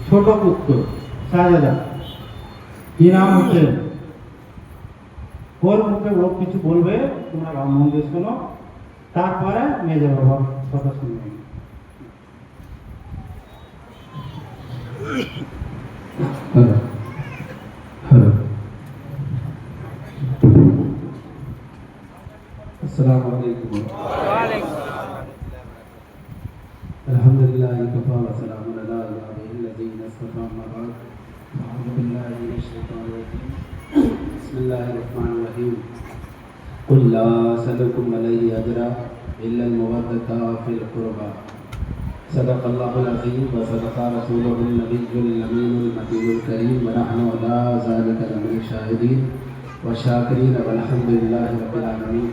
ছোট পুত্র শাহজাদা কি নাম হচ্ছে ওর মুখে ও কিছু বলবে, তোমরা মন দিয়ে শোনো, তারপরে মেজে বাবার কথা শুনবে। السلام علیکم الحمدللہ کفا وسلام علی عبادہ الذین اصطفى اما بعد اعوذ باللہ من الشیطان الرجیم بسم اللہ الرحمن الرحیم قل لا اسألکم علیہ اجرا الا المودۃ فی القربى صدق اللہ العظیم وصدق رسولہ النبی الامین المتین الکریم ونحن علی ذلک لمن الشاہدین والشاکرین والحمدللہ رب العالمین۔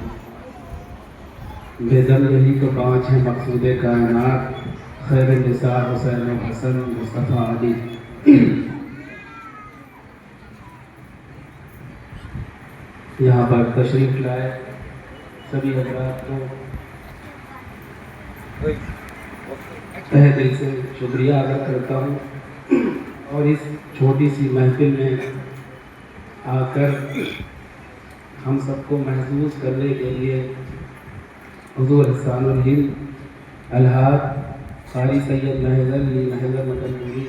بیزم یہی تو 5 ہیں مقصود کائنات، خیر النساء حسین و حسن مصطفیٰ علی۔ یہاں پر تشریف لائے سبھی حضرات کو تہہ دل سے شکریہ ادا کرتا ہوں، اور اس چھوٹی سی محفل میں آ کر ہم سب کو محسوس کرنے کے لیے حضور احسان الہند الحاج قاری سید محضر علی محضر مدنی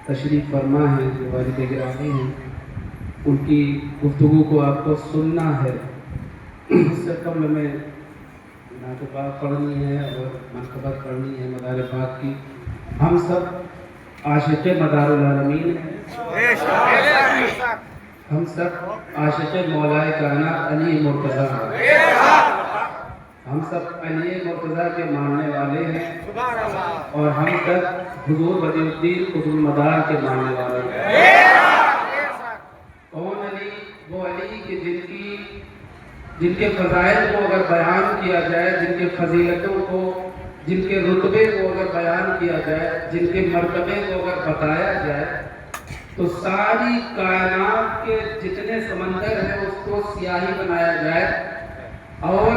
تشریف فرما ہے، جو والد گرامی ہیں، ان کی گفتگو کو آپ کو سننا ہے۔ اس سے قبل میں نعت پاک پڑھنی ہے اور منقبت پڑھنی ہے مدار پاک کی۔ ہم سب عاشق مدار العالمین ہیں، ہم سب عاشق مولا کائنات علی مرتضیٰ ہیں، ہم سب علی مرتضیٰ کے ماننے والے ہیں، اور ہم سب حضور بدیع الدین قطب المدار کے ماننے والے ہیں۔ کون علی؟ وہ علی کہ جن کے فضائل کو اگر بیان کیا جائے، جن کے فضیلتوں کو، جن کے رتبے کو اگر بیان کیا جائے، جن کے مرتبے کو اگر بتایا جائے، تو ساری کائنات کے جتنے سمندر ہیں اس کو سیاہی بنایا جائے، اور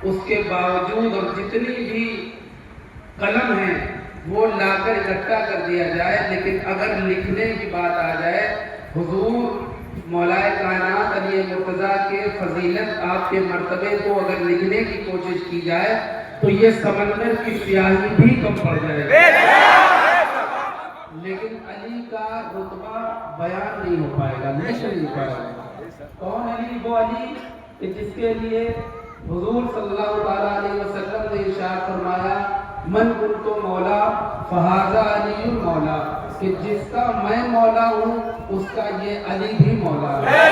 اس کے باوجود اور جتنی بھی قلم ہیں وہ لا کر اکٹھا کر دیا جائے، لیکن اگر لکھنے کی بات آ جائے، حضور مولا کائنات علی مرتضیٰ کے فضیلت، آپ کے مرتبے کو اگر لکھنے کی کوشش کی جائے تو یہ سمندر کی سیاہی بھی کم پڑ جائے گی، لیکن علی کا رتبہ بیان نہیں ہو پائے گا، نہیں ہو پائے گا۔ کون علی؟ وہ علی کہ جس کے لیے حضور صلی اللہ علیہ وسلم نے ارشاد فرمایا من کنت مولا فہذا علی المولا، کہ جس کا میں مولا ہوں اس کا یہ علی بھی مولا ہے۔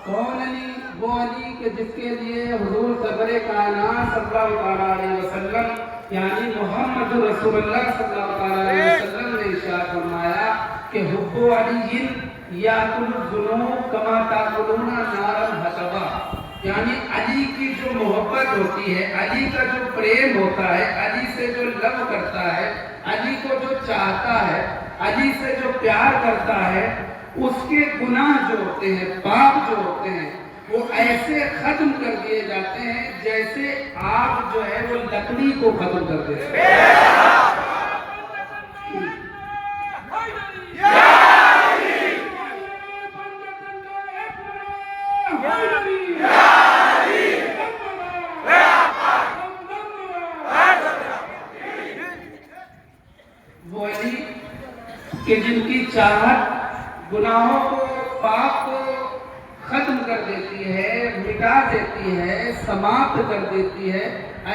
کون علی؟ وہ علی کہ جس کے لیے حضور سرور کائنات صلی اللہ علیہ وسلم یعنی محمد رسول اللہ صلی اللہ علیہ وسلم نے ارشاد فرمایا کہ حب علی یاکل الذنوب کما تاکلون نارا حطبا، یعنی علی کی جو محبت ہوتی ہے، علی کا جو پریم ہوتا ہے، علی سے جو لو کرتا ہے، علی کو جو چاہتا ہے، علی سے جو پیار کرتا ہے، اس کے گناہ جو ہوتے ہیں، پاپ جو ہوتے ہیں، وہ ایسے ختم کر دیے جاتے ہیں جیسے آگ جو ہے وہ لکڑی کو ختم کر دیتے ہیں۔ وہ علی کہ جن کی چاہت گناہوں کو، پاپ کو ختم کر دیتی ہے، مٹا دیتی ہے، سماپت کر دیتی ہے،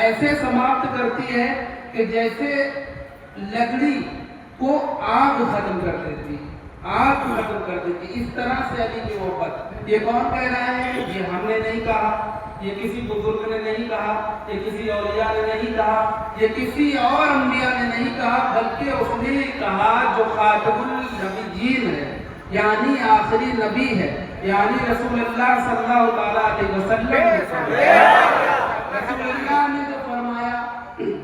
ایسے سماپت کرتی ہے کہ جیسے لکڑی کو آگ ختم کر دیتی، آگ ختم کر دیتی، اس طرح سے علی کی محبت۔ یہ کون کہہ رہا ہے؟ یہ ہم نے نہیں کہا، یہ کسی بزرگ نے نہیں کہا، یہ کسی اولیاء نے نہیں کہا، یہ کسی اور انبیاء نے نہیں کہا، بلکہ اس نے کہا جو خاتم النبیین ہے، یعنی آخری نبی ہے، یعنی رسول اللہ صلی اللہ علیہ وسلم نے فرمایا۔ رسول اللہ نے جو فرمایا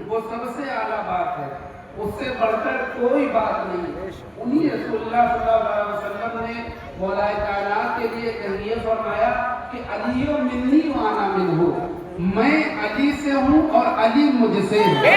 وہ سب سے اعلیٰ بات ہے، اس سے بڑھ کر کوئی بات نہیں۔ انہی رسول اللہ صلی اللہ علیہ وسلم نے مولا کائنات کے لیے یہ فرمایا کہ علی منی وانا منہ، میں علی سے ہوں اور علی مجھ سے ہے۔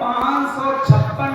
556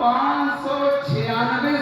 596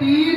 3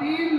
3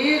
1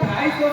250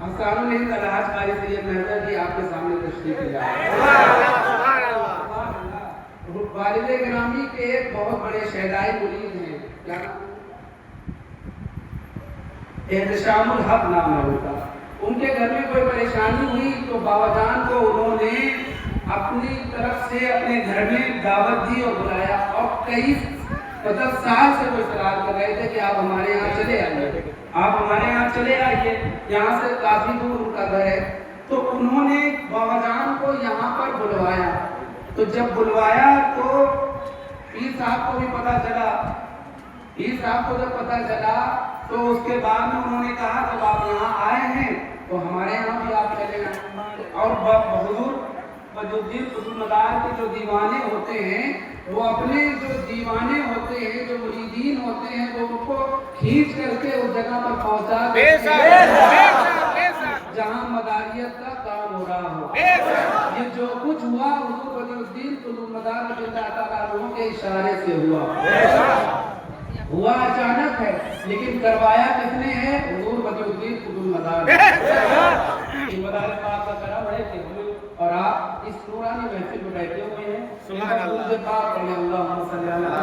حسان الہند الحاج قاری سید مہدر جی آپ کے سامنے تشریف لے آئے۔ والد گرامی کے ایک بہت بڑے شہدائے مرید ہیں، کیا نام؟ احتشام الحق نام ہے ان کا۔ ان کے گھر میں کوئی پریشانی ہوئی تو بابا جان کو انہوں نے اپنی طرف سے اپنے گھر میں دعوت دی اور بلایا، اور کئی 50 سال سے وہ اصرار کر رہے تھے کہ آپ ہمارے یہاں چلے آئیے، آپ ہمارے یہاں چلے آئیے، یہاں سے کافی دور ان کا گھر ہے۔ تو انہوں نے بابا جان کو یہاں پر بلوایا، تو جب بلوایا تو پیر صاحب کو بھی پتہ چلا، پیر صاحب کو جب پتہ چلا تو اس کے بعد میں انہوں نے کہا جب آپ یہاں آئے ہیں تو ہمارے یہاں بھی آپ چلے آئیں۔ اور حضور وجودالدین قطب مدار کے جو دیوانے ہوتے ہیں وہ اپنے جو دیوانے ہوتے ہیں، جو مریدین ہوتے ہیں، وہ ان کو کھینچ کر کے اس جگہ پر پہنچا دیتے ہیں جہاں مداریت کا کام ہو رہا ہو۔ یہ جو کچھ ہوا حضور وجودالدین قطب مدار رضی اللہ تعالیٰ عنہ کے اشارے سے ہوا اچانک ہے، لیکن کروایا کس نے ہے؟ حضور وجودالدین قطب مدار۔ مدار پاک کا کرم ہے کہ اور آپ اس نورانی محفل میں بیٹھے ہوئے ہیں۔ سبحان اللہ، پاک پڑھیں اللہم صلی اللہ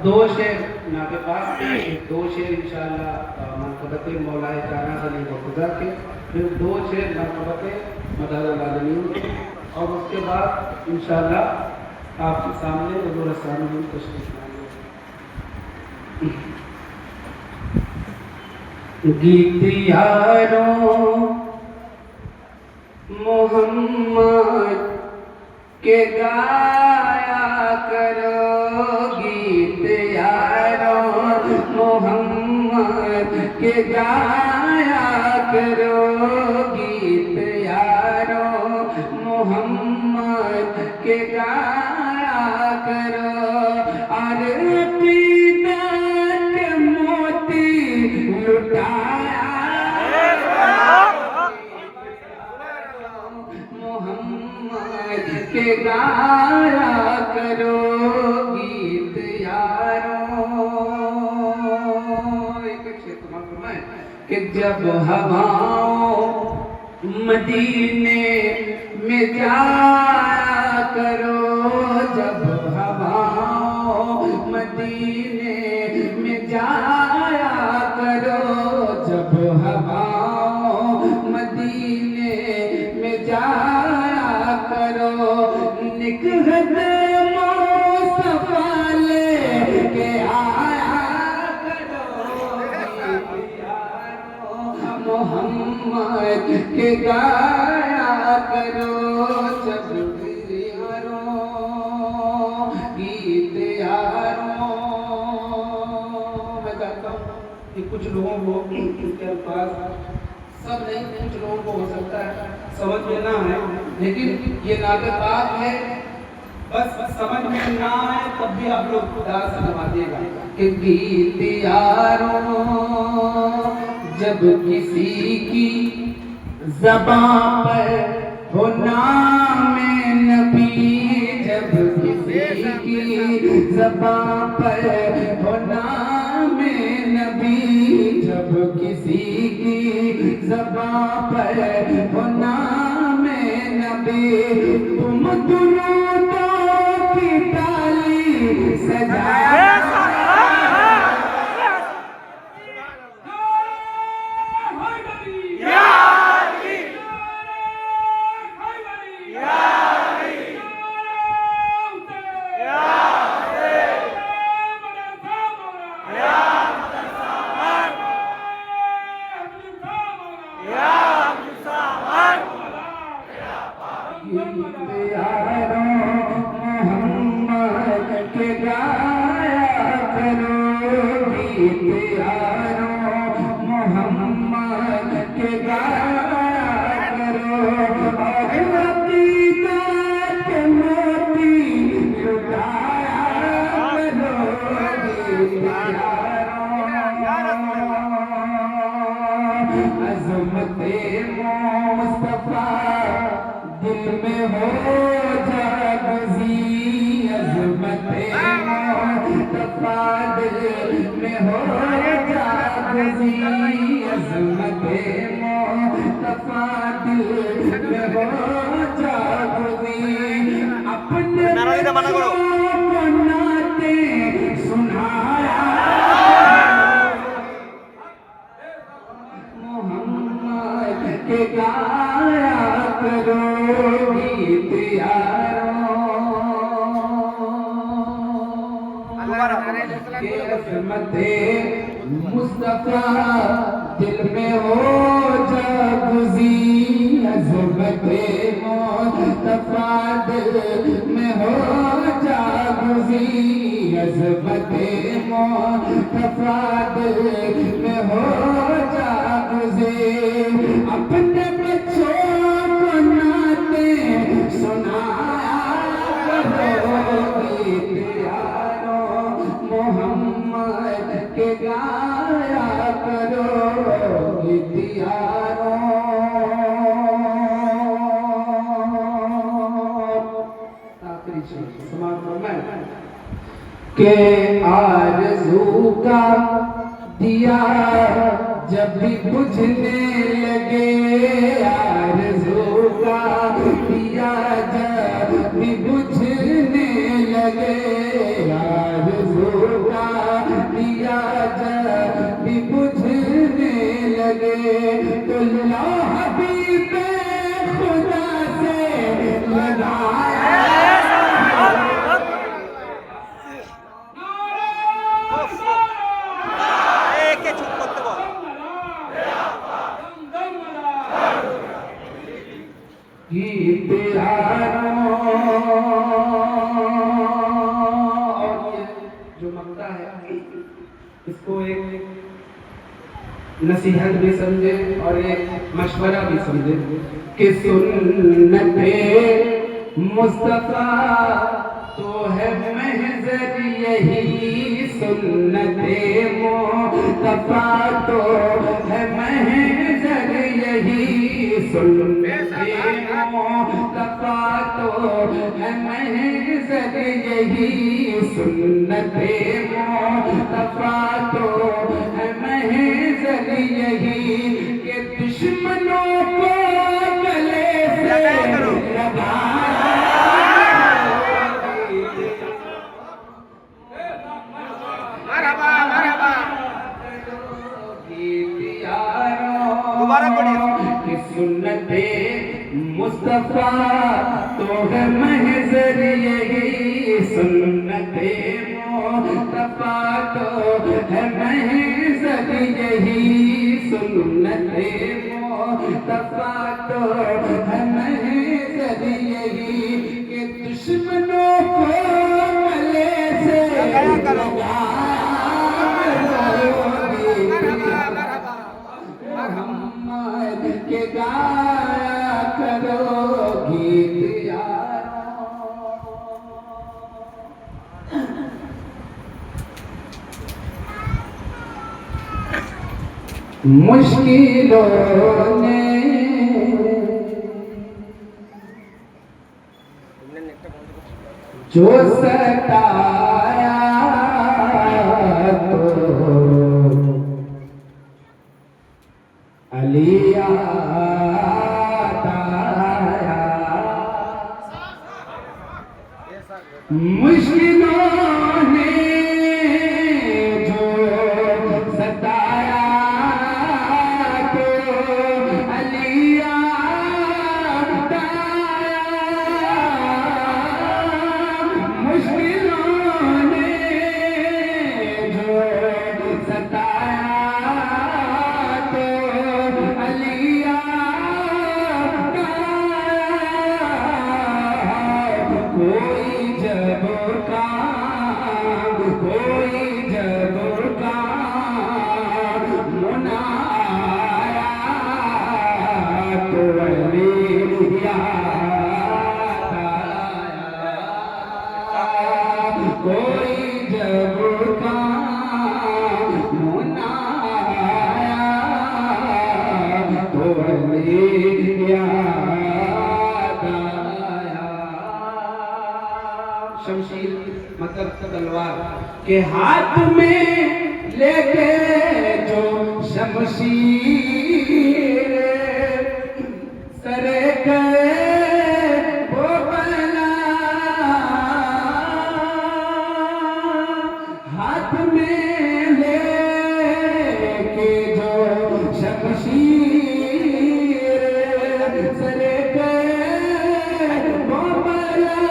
دو شعر نعت پاک کے، دو شعر انشاءاللہ منقبت مولا جانا علی مرتضیٰ کے، پھر دو شعر منقبت مدار العالمین کے، اور اس کے بعد انشاءاللہ آپ کے سامنے حضور حسان الہند تشریف لائیں گے۔ گیت یاروں محمد کے گایا کرو، گیت یاروں محمد کے گایا کرو، گیت یاروں محمد کے گایا کرو، اور عقیدت کے موتی لٹایا محمد کے گایا کرو، گیت یاروں۔ ایک شعر فرمائیں کہ جب ہواؤں مدینے میں جایا کرو، جب ہواؤں مدینے میں جایا کرو، جب ہواؤں مدینے میں جایا کرو، نکہت مصطفیٰ لے کے آیا کرو، محمد کے گایا کرو، جب یاروں گیت یاروں۔ میں چاہتا ہوں کہ کچھ لوگوں کو ان کے الفاظ سب نہیں، کچھ لوگوں کو ہو سکتا ہے سمجھ میں نہ آئے، لیکن یہ نعت پاک ہے، بس سمجھ میں نہ آئے تب بھی آپ لوگ خدا سے نوازے گا کہ گیت یاروں جب کسی کی زبان پر ہو نام نبی، جب کسی کی زبان پر ہو نام نبی، جب کسی کی زبان پر ہو نام نبی، تم درودوں کی تالی سجایا محمد کے گایا کرو، گیت یاروں محمد کے گایا کرو، عظمت مصطفیٰ دل میں ہو جاگزی عظمت مصطفیٰ دل میں ہو جاگزی عظمت مصطفیٰ دل میں ہو جاگزی اپنے بچوں کو نعتیں سنایا محمد کے گایا کرو گیت یاروں کہ عظمت مصطفیٰ دل میں ہو جاگزی عظمت مصطفیٰ دل میں ہو جاگزی عظمت مصطفیٰ دل میں ہو جاگزی اپنے بچوں کو نعتیں سنایا کرو گیت یاروں محمد کے گایا کرو گیت یاروں آخری شعر سماعت فرمائیں کہ آرزو کا دیا جب بھی بجھنے لگے آرزو کا دیا جب بھی بجھنے لگے آرزو کا دیا جب بھی بجھنے لگے تو لا حبیب خدا سے لگایا گیت یاروں اور یہ جو مقطع ہے اس کو ایک نصیحت بھی سمجھے اور ایک مشورہ بھی سمجھے کہ سنت مصطفیٰ تو ہے محض یہی سنت مصطفیٰ تو ہے محض یہی سنت مصطفیٰ تو ہے محض یہی سنت مصطفیٰ تو ہے محض یہی کہ دشمنوں کو گلے سے لگایا دوبارہ پڑھیے کہ سنت مصطفیٰ تو ہے محض یہی سنت مصطفیٰ تو ہے محض یہی سنت مصطفیٰ تو ہے محض یہی کہ دشمنوں کو گلے سے لگایا محمد کے گایا کرو گیت یاروں مشکلوں نے جو ستایا تو علی آیا مشکلوں نے جو ستایا تو علی آیا مشکلوں نے جو ستایا تو علی آیا کوئی جب کام کوئی جب کام منایا تو علی کوئی جب کام منایا تلوار کے ہاتھ میں لے کے جو شمشیر سرے گئے وہ بلا ہاتھ میں لے کے جو شمشیر سرے گئے وہ بلا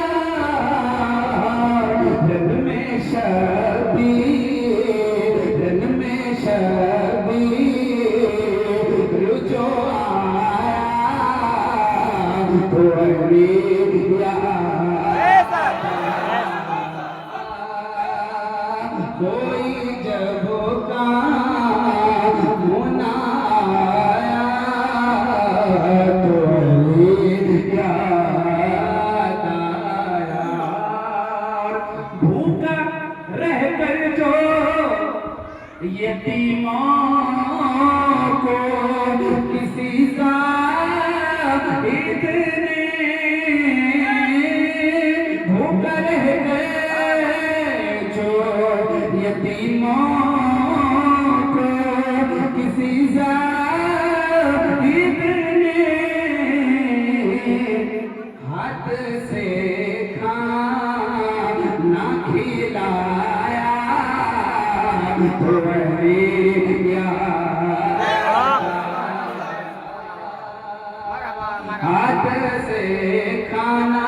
رن میں شبیر رن میں شبیر رجوع آیا تو علی کوئی جب کام نہ آیا تو علی یاد آیا بھوکا رہ کر جو یتیموں کو کسی زاہد نے بھوکا رہ گئے جو یتیموں کو کسی زاہد نے ہاتھ سے کھانا کھلایا تو علی ہاتھ سے کھانا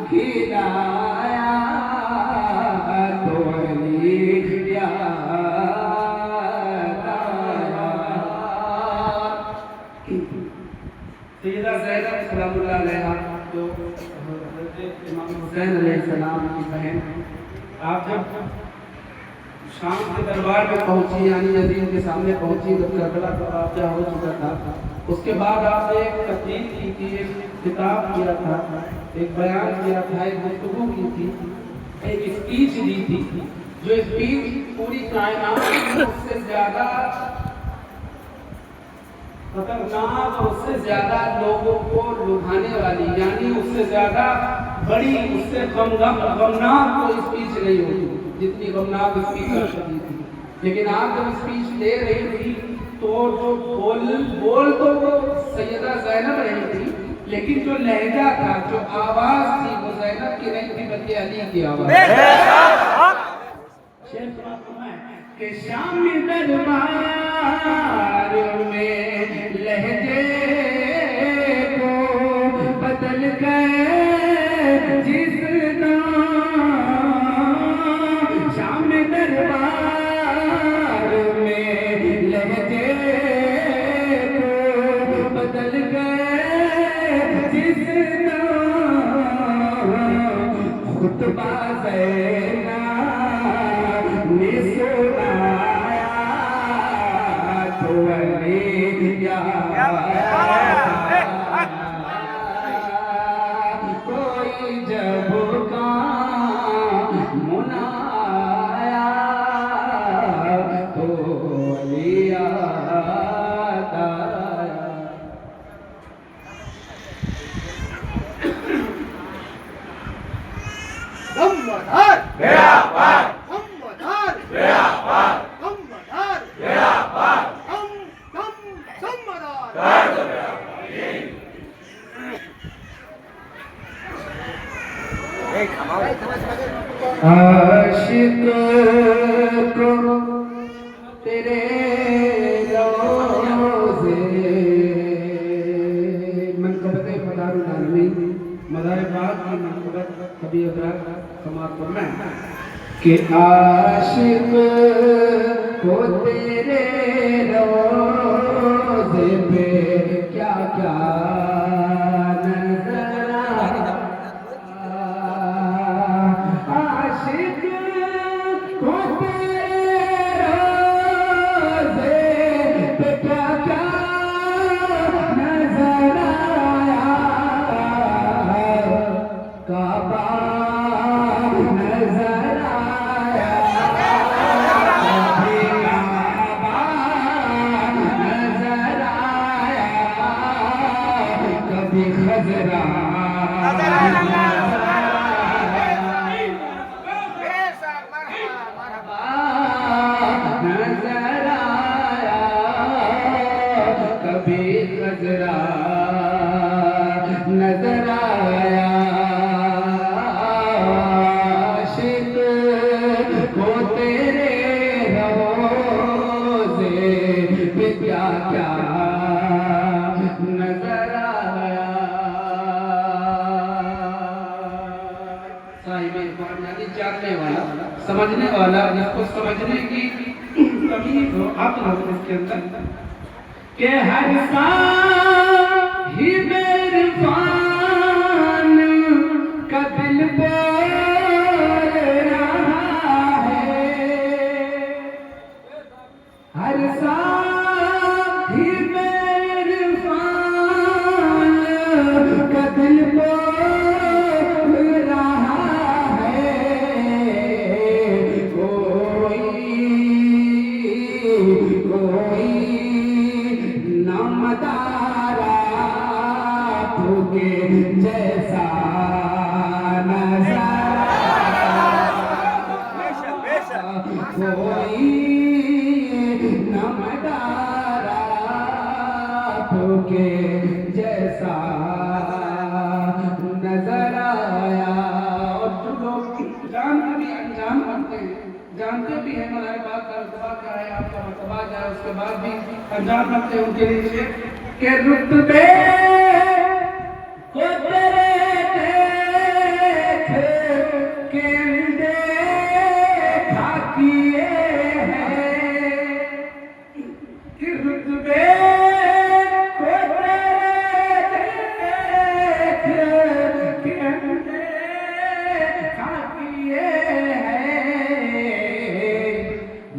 کھلایا تو علی سیدہ زینب سلام اللہ علیہا جو حضرت امام حسین علیہ السلام کی بہن آپ جب شام کے دربار میں پہنچی یعنی یزید کے سامنے پہنچی جب کربلا کا واقعہ ہو چکا تھا اس کے بعد آپ نے ایک تقریر کی تھی ایک خطاب کیا تھا ایک بیان کیا تھا ایک گفتگو کی تھی ایک اسپیچ دی تھی جو اسپیچ پوری کائنات میں اس سے زیادہ خطرناک اور اس سے زیادہ لوگوں کو لبھانے والی یعنی اس سے زیادہ بڑی اس سے غمناک کوئی اسپیچ نہیں ہوئی جتنی غمناک اسپیچ کر سکتی تھی لیکن آپ جب اسپیچ دے رہی تھی تو جو بول تو وہ سیدہ زینب رہی تھی لیکن جو لہجہ تھا جو آواز تھی وہ زینب کی نہیں تھی بلکہ علی کی آواز کہ شام دربار میں لہجے کو بدل گئے جس نام شام دربار میں لہجے کو بدل گئے جس نام خطبہ زینب نے سنایا تو علی کوئی جب کام نہ آیا تو علی یاد آیا عاشق کو تیرے روزے منقبت مدار العالمین مدار پاک کی منقبت کبھی ادراک سماعت فرمائیں کہ عاشق کو تیرے روزے پہ کیا کیا کبھی خضرا نظر آیا عاشق کو تیرے روزے پہ کیا کیا نظر آیا صاحب یعنی جاننے والا سمجھنے والا جس کو سمجھنے کی تمیز ہو عقل ہو اس کے اندر کہ ہر صاحب عرفان کا دل بول رہا ہے ہر صاحب عرفان کا دل بول رہا ہے کوئی نامدارا تو کے جیسا نظر کوئی نامدارا تو کے جیسا نظر آیا اور جو لوگ جان کے بھی انجان بنتے ہیں جانتے بھی ہیں ہمارے بات کا رتبہ کیا ہے آپ کا رتبہ کیا ہے اس کے بعد بھی انجان بنتے ہیں ان کے لیے کہ رتبے کو تیرے دیکھ کے دیکھا کیے ہیں کہ رتبے کو تیرے دیکھ کے دیکھا کیے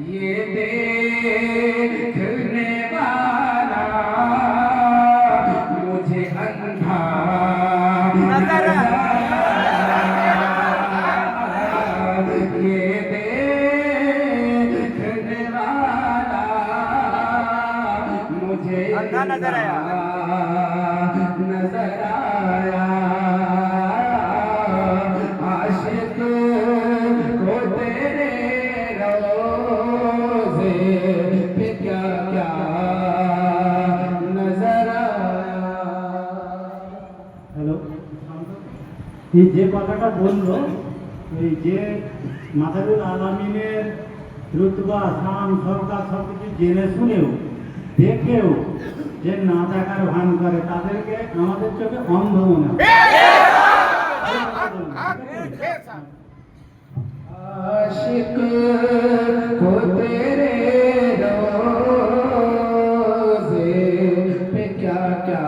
یہ دیکھنے والا مجھے اندھا نظر یہ دیکھنے والا مجھے اندھا نظر آیا عاشق کو تیرے روزے پہ کیا کیا نظر آیا হ্যালো এই যে কথাটা বললো এই যে মাদারুল আলামিনের রুতবা শান সরকার সব কিছু জেনে শুনেও দেখেও যে না দেখার ভান করে তাদেরকে আমাদের চোখে অন্ধ মনে হয় عاشق کو تیرے روزے پہ کیا کیا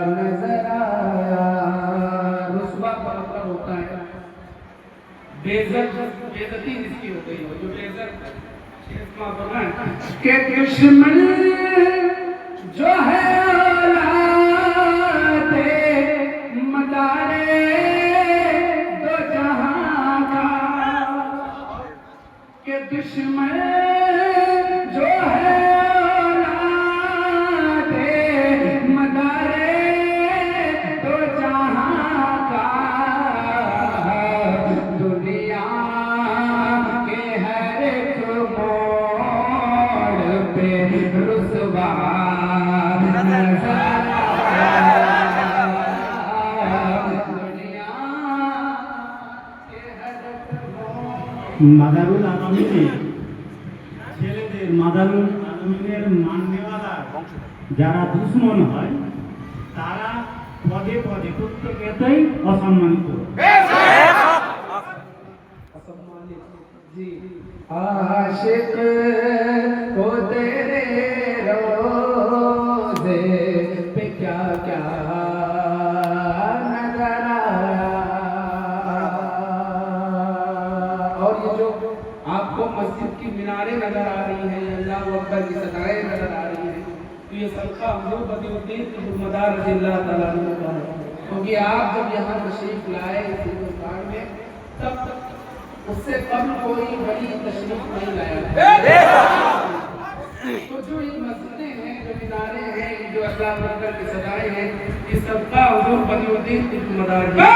نظر آیا رسوا کا مطلب ہوتا ہے بےعزتی جس کی ہو گئی ہو جو بےعزت کہ دشمن جو ہے اولاد مدارے دو جہاں کا کہ دشمن جو ہے اولاد مدارے دو جہاں کا دنیا کے ہر ایک موڑ پہ رسوا نظر মাদারুল আলামিনের ছেলেদের মাদারুল আলামিনের মান্যওয়ালা যারা দুশ্মন হয় তারা পদে পদে প্রত্যেকেতেই অসম্মানিত جی عاشق کو تیرے روزے پہ کیا کیا نظر آیا اور یہ جو آپ کو مسجد کی میناریں نظر آ رہی ہیں اللہ اکبر کی صدائیں نظر آ رہی ہیں تو یہ صدقہ حضور بدی الدین کی مدار رضی اللہ تعالیٰ عنہ کا ہے کیونکہ آپ جب یہاں تشریف لائے ہندوستان میں تب اس سے قبل کوئی بڑی تشریف نہیں لایا تو جو یہ مسجدیں ہیں جو میناریں ہیں جو اللہ اکبر کی صدائیں ہیں یہ صدقہ حضور بدی الدین کی مدار ہے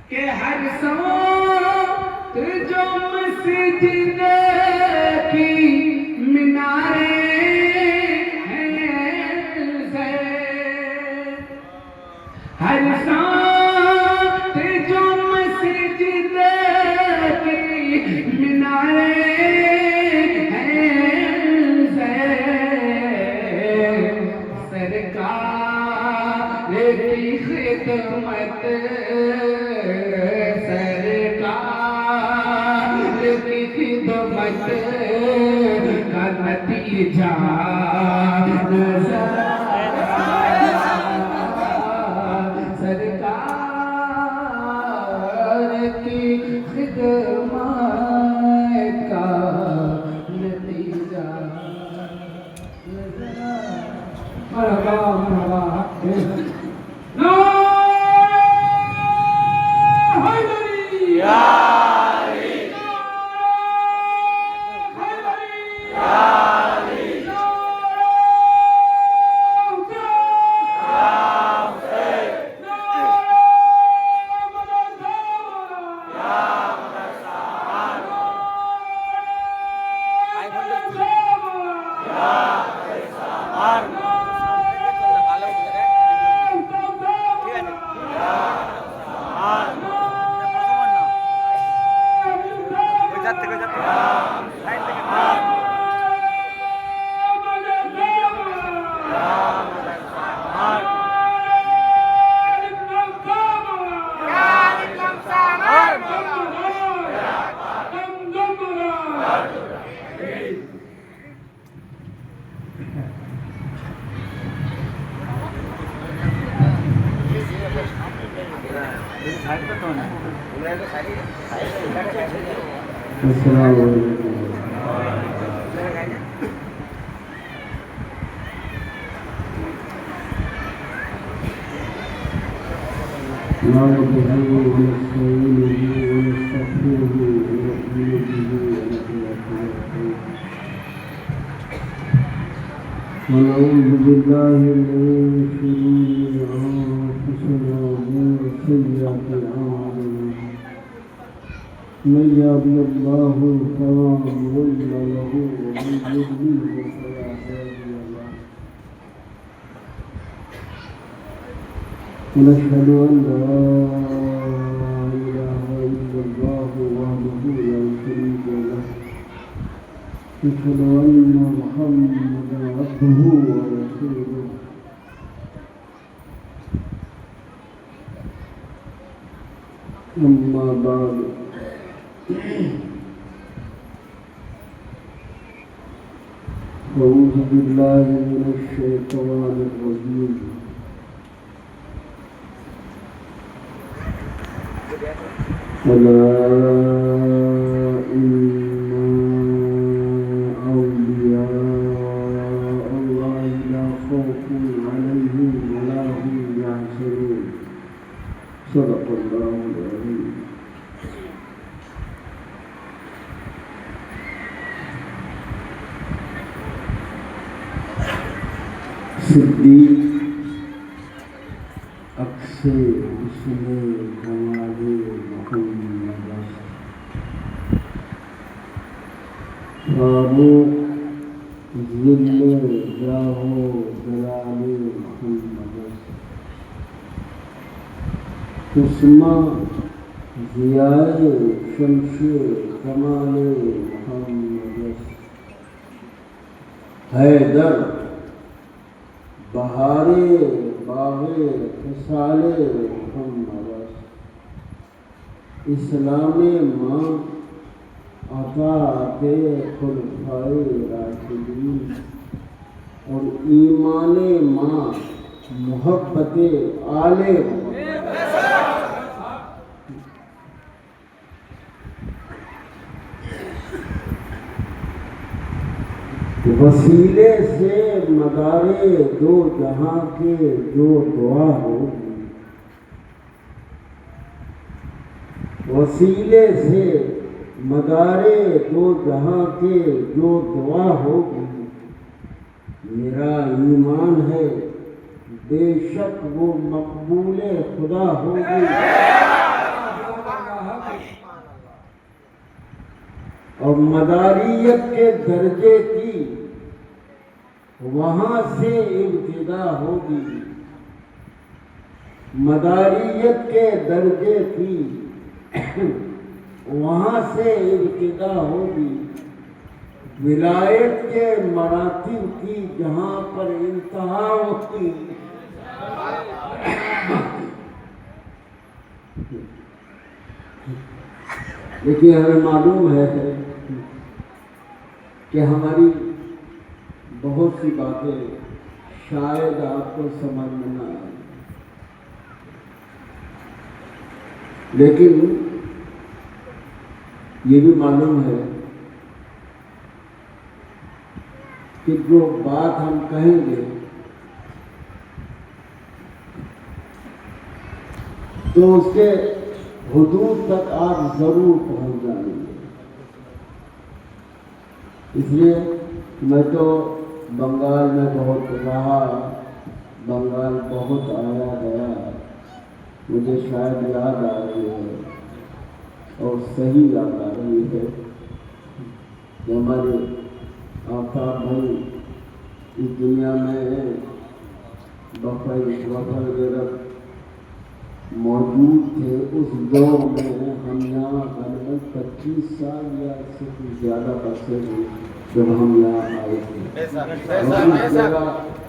کہ ہر سو جو مسجد کی میناریں ہیں ہر ساتھ جو مسجد کی میناریں ہیں سرکار کی خدمت خدمت کا نتیجہ سرکار کی خدمت کا نتیجہ مرحبا مرحبا السلام علیکم ونعوذ بالله من شرور أنفسنا ومن سيئات أعمالنا من يهده الله فلا مضل له ومن يضلل فلا هادي له ونشهد أن لا إله إلا الله وحده لا شريك له ونشهد أن محمدا عبده ورسوله أما بعد أعوذ بالله من الشيطان الرجيم ألا إن أولياء الله لا خوف عليهم ولا هم يحزنون صدق الله العظيم صدیق اکثر حسن کمال محمد فاروق ذل جاہ جلال محمد عثمہ ضیاء شمس کمال محمد حیدر بہار باغ خصال محمد اسلام ماں عطاعت خلفائے راشدین اور ایمان ماں محبت آل وسیلے سے مدار دو جہاں کے جو دعا ہوگی وسیلے سے مدار دو جہاں کے جو دعا ہوگی میرا ایمان ہے بے شک وہ مقبول خدا ہوگی اور مداریت کے درجے کی وہاں سے ابتدا ہوگی، مداریت کے درجے کی وہاں سے ابتدا ہوگی، ولایت کے مراتب کی جہاں پر انتہا ہوتی۔ لیکن ہمیں معلوم ہے کہ ہماری بہت سی باتیں شاید آپ کو سمجھ میں نہ آئے، لیکن یہ بھی معلوم ہے کہ جو بات ہم کہیں گے تو اس کے حدود تک آپ ضرور پہنچ جائیں گے۔ اس لیے میں تو بنگال میں بہت رہا، بنگال بہت آیا گیا، مجھے شاید یاد آ رہی ہے اور صحیح یاد آ رہی ہے کہ ہمارے آفتاب بھائی اس دنیا میں وفا وغیرہ موجود تھے۔ اس دور میں ہم یہاں غالباً 25 سال یا اس سے کچھ زیادہ عرصے ہوئے جب ہم یہاں آئے تھے، اور اس جگہ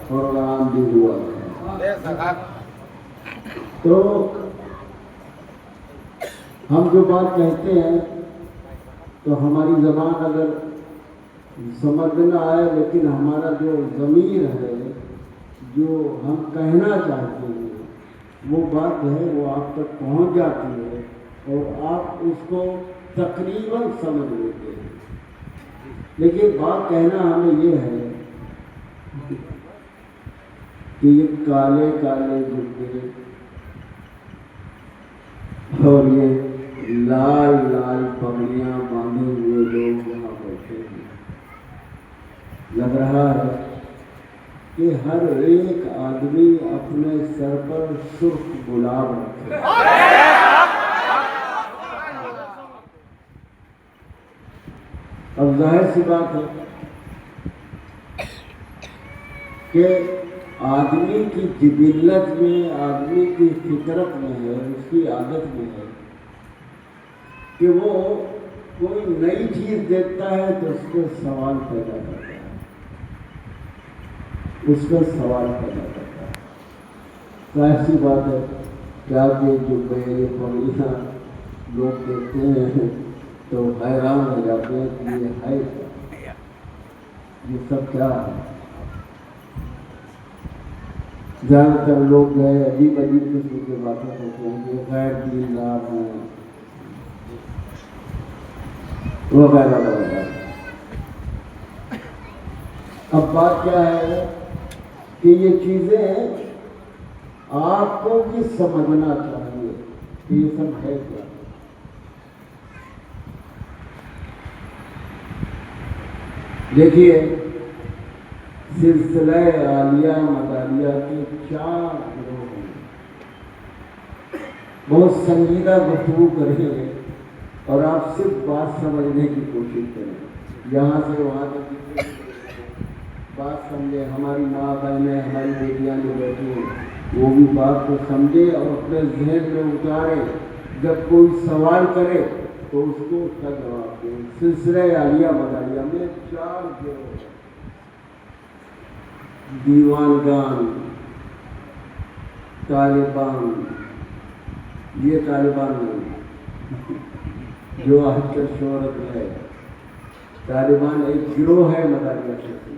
پروگرام بھی ہوا تھا۔ تو ہم جو بات کہتے ہیں تو ہماری زبان اگر سمجھ نہ آئے، لیکن ہمارا جو ضمیر ہے، جو ہم کہنا چاہتے ہیں، وہ بات ہے وہ آپ تک پہنچ جاتی ہے اور آپ اس کو تقریباً سمجھ لیتے ہیں۔ لیکن بات کہنا ہمیں یہ ہے کہ یہ کالے کالے جوتے اور یہ لال لال پگڑیاں باندھے ہوئے لوگ یہاں بیٹھے ہیں، لگ رہا ہے کہ ہر ایک آدمی اپنے سر پر سرخ گلاب رکھے۔ اب ظاہر سی بات ہے کہ آدمی کی جبلت میں، آدمی کی فطرت میں ہے، اس کی عادت میں ہے کہ وہ کوئی نئی چیز دیکھتا ہے تو اس پہ سوال پیدا کرتا ہے، اس کا سوال پیدا کرتا ہے۔ ظاہر سی بات ہے کہ آپ یہ جو یہ پگڑیاں لوگ دیکھتے ہیں تو حیران ہو جاتے ہیں کہ یہ ہے کیا، یہ سب کیا ہے۔ زیادہ تر لوگ جو ہے عجیب عجیب قسم کی باتیں کرتے ہیں کہ غیر دیندار ہیں وغیرہ وغیرہ۔ اب بات کیا ہے کہ یہ چیزیں آپ کو بھی سمجھنا چاہیے کہ یہ سب ہے کیا۔ دیکھیے، سلسلہ عالیہ مداریہ کے 4 گروہ ہیں۔ بہت سنجیدہ گفتگو کریں گے اور آپ صرف بات سمجھنے کی کوشش کریں، یہاں سے وہاں تک بات سمجھے۔ ہماری ماں بہنیں، ہماری بیٹیاں جو بیٹھی ہیں وہ بھی بات کو سمجھے اور اپنے ذہن میں اتارے، جب کوئی سوال کرے تو اس کو اس کا جواب دیں۔ سلسلہ عالیہ مداریہ میں 4 گروہ ہیں: دیوانگان، طالبان، یہ طالبان نہیں جو آج کل شہرت ہے، طالبان ایک گروہ ہے مداریہ شخصی۔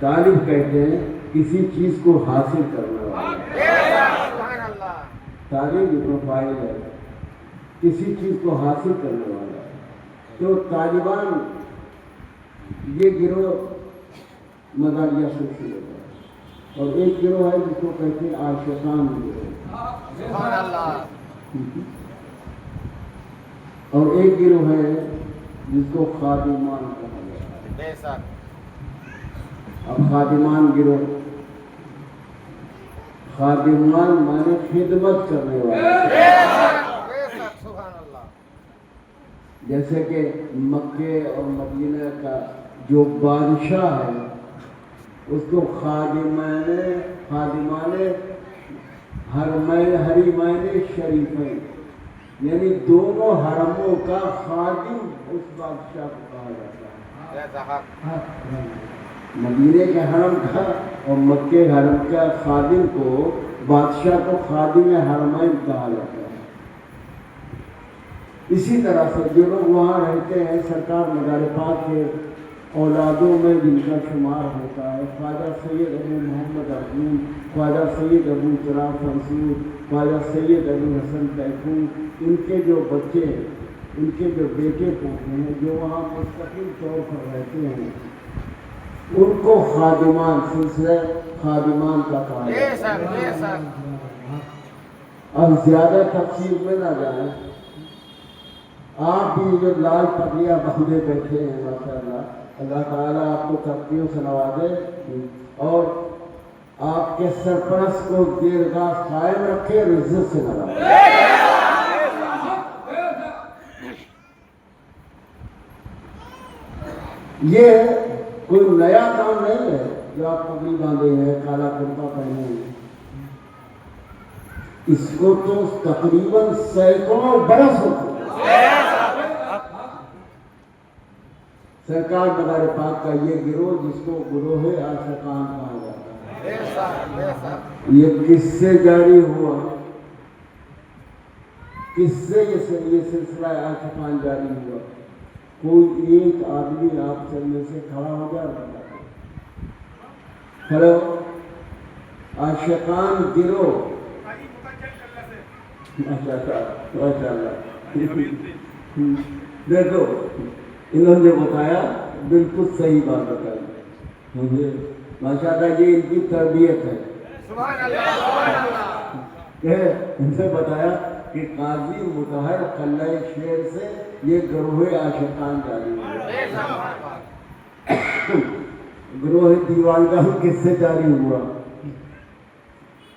طالب کہتے ہیں کسی چیز کو حاصل کرنے والا، طالب پروفائل ہے، کسی چیز کو حاصل کرنے والا۔ تو طالبان یہ گروہ مداریہ شخصی ہوتا ہے، اور ایک گروہ ہے جس کو کہتے ہیں عاشقان گروہ، اور ایک گروہ ہے جس کو خادمان کہا جاتا ہے۔ اب خادمان گروہ، خادمان مانے خدمت کرنے والے، جیسے کہ مکے اور مدینہ کا جو بادشاہ ہے اس کو خادمان حرمین شریفین، یعنی دونوں حرموں کا خادم اس بادشاہ کو کہا جاتا ہے۔ مدینے کے حرم کا اور مکے حرم کا خادم کو بادشاہ کو خادم حرمین کہا جاتا ہے۔ اسی طرح سے جو لوگ وہاں رہتے ہیں سرکار مدار پاک کے اولادوں میں جن کا شمار ہوتا ہے، خواجہ سید ابو محمد ارجن، خواجہ سید ابو چراغ منصور، خواجہ سید ابو حسن تیفور، ان کے جو بچے، ان کے جو بیٹے پوتے ہیں جو وہاں مستقل طور پر رہتے ہیں، ان کو خادمان، سلسلہ خادمان کا کہا جاتا ہے۔ اب زیادہ تفصیل میں نہ جائیں، آپ بھی جو لال پگڑیاں باندھے بیٹھے ہیں ماشاءاللہ، اللہ تعالیٰ آپ کو ترقیوں سے نوازے اور آپ کے سرپرست کو دیرگاہ قائم رکھے اور عزت سے نوازے۔ یہ کوئی نیا کام نہیں ہے جو آپ پگڑی باندھے ہیں، کالا کرتا پہنے ہیں، اس کو تو تقریباً سینکڑوں برس ہو چکے۔ سرکار مدار پاک کا یہ گروہ جس کو گروہ عاشقان کہا جاتا ہے، یہ کس سے جاری ہوا؟ کس سے یہ سلسلہ عاشقان جاری ہوا؟ کوئی ایک آدمی آپ چلنے سے کھڑا ہو جائے، ہلو عاشقان گروہ، ماشاءاللہ دیکھو انہوں نے بتایا بالکل صحیح بات بتائی مجھے، ماشاءاللہ یہ ان کی تربیت ہے۔ ان سے بتایا کہ قاضی مطہر قلعہ شیر سے یہ گروہ عاشقان جاری ہوا۔ گروہ دیوانگاہ کس سے جاری ہوا؟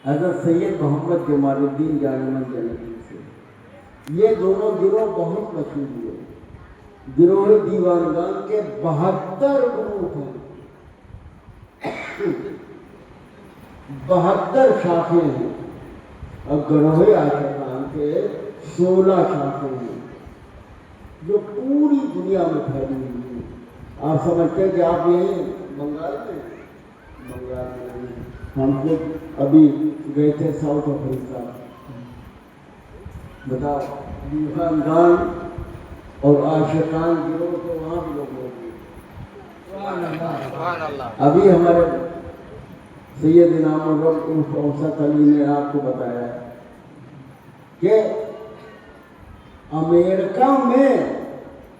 حضرت سید محمد جمال الدین جالمن جلدی سے۔ یہ دونوں گروہ بہت مشہور ہوئے۔ گروہ دیوانگان کے 72 گروپ ہیں، 72 شاخیں ہیں، اور گروہ عاشقان کے 16 شاخیں ہیں جو پوری دنیا میں پھیلی ہوئی ہیں۔ آپ سمجھتے ہیں کہ آپ یہیں بنگال میں نہیں، ہم خود ابھی گئے تھے ساؤتھ افریقہ، بتاؤ دیوانگان اور عاشقان گروہ تو وہاں بھی لوگ ہوتے ہیں۔ ابھی ہمارے سید انعام الرب اوسط علی نے آپ کو بتایا کہ امریکہ میں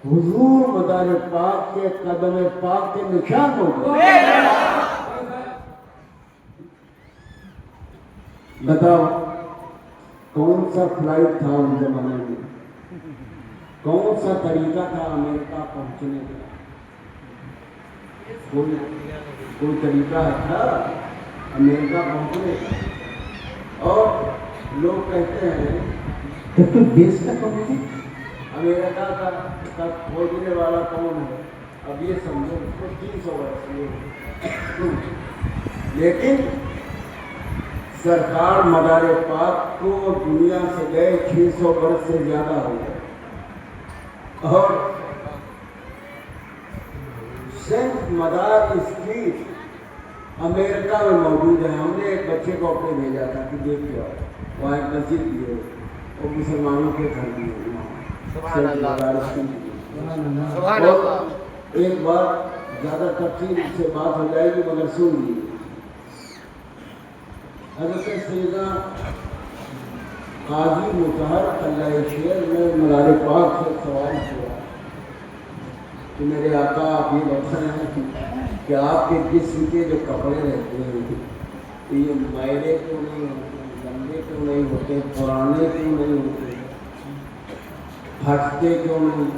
حضور مدار پاک کے قدم پاک کے نشان ہو گئے۔ بتاؤ کون سا فلائٹ تھا ان زمانے میں، کون سا طریقہ تھا امریکہ پہنچنے کا؟ کوئی طریقہ تھا امریکہ پہنچنے کا؟ اور لوگ کہتے ہیں کہ تو دیش کا پہنچے، امریکہ کا تک پہنچنے والا کون ہے؟ اب یہ سمجھو اس کو 300 برس ہوئے، لیکن سرکار مدار پاک کو دنیا سے گئے 600 برس سے زیادہ ہو گئے، اور سینٹ مدار اسٹریٹ امریکہ میں موجود ہے۔ ہم نے ایک بچے کو اپنے بھیجا تھا کہ دیکھ کے آؤ، وہاں ایک مسجد بھی ہے اور مسلمانوں کے گھر بھی ہے، سینٹ مدار اسٹریٹ۔ اور ایک بار زیادہ تفصیل سے بات ہو جائے گی مگر سن لیجیے۔ حضرت سیدنا قاضی مطہر قلعہ شیر نے مدار پاک سے سوال کیا کہ میرے آقا آپ یہ بتائیں ہیں کہ آپ کے جسم کے جو کپڑے رہتے ہیں یہ میلے کیوں نہیں ہوتے، گندے کیوں نہیں ہوتے، پرانے کیوں نہیں ہوتے، پھٹتے کیوں نہیں؟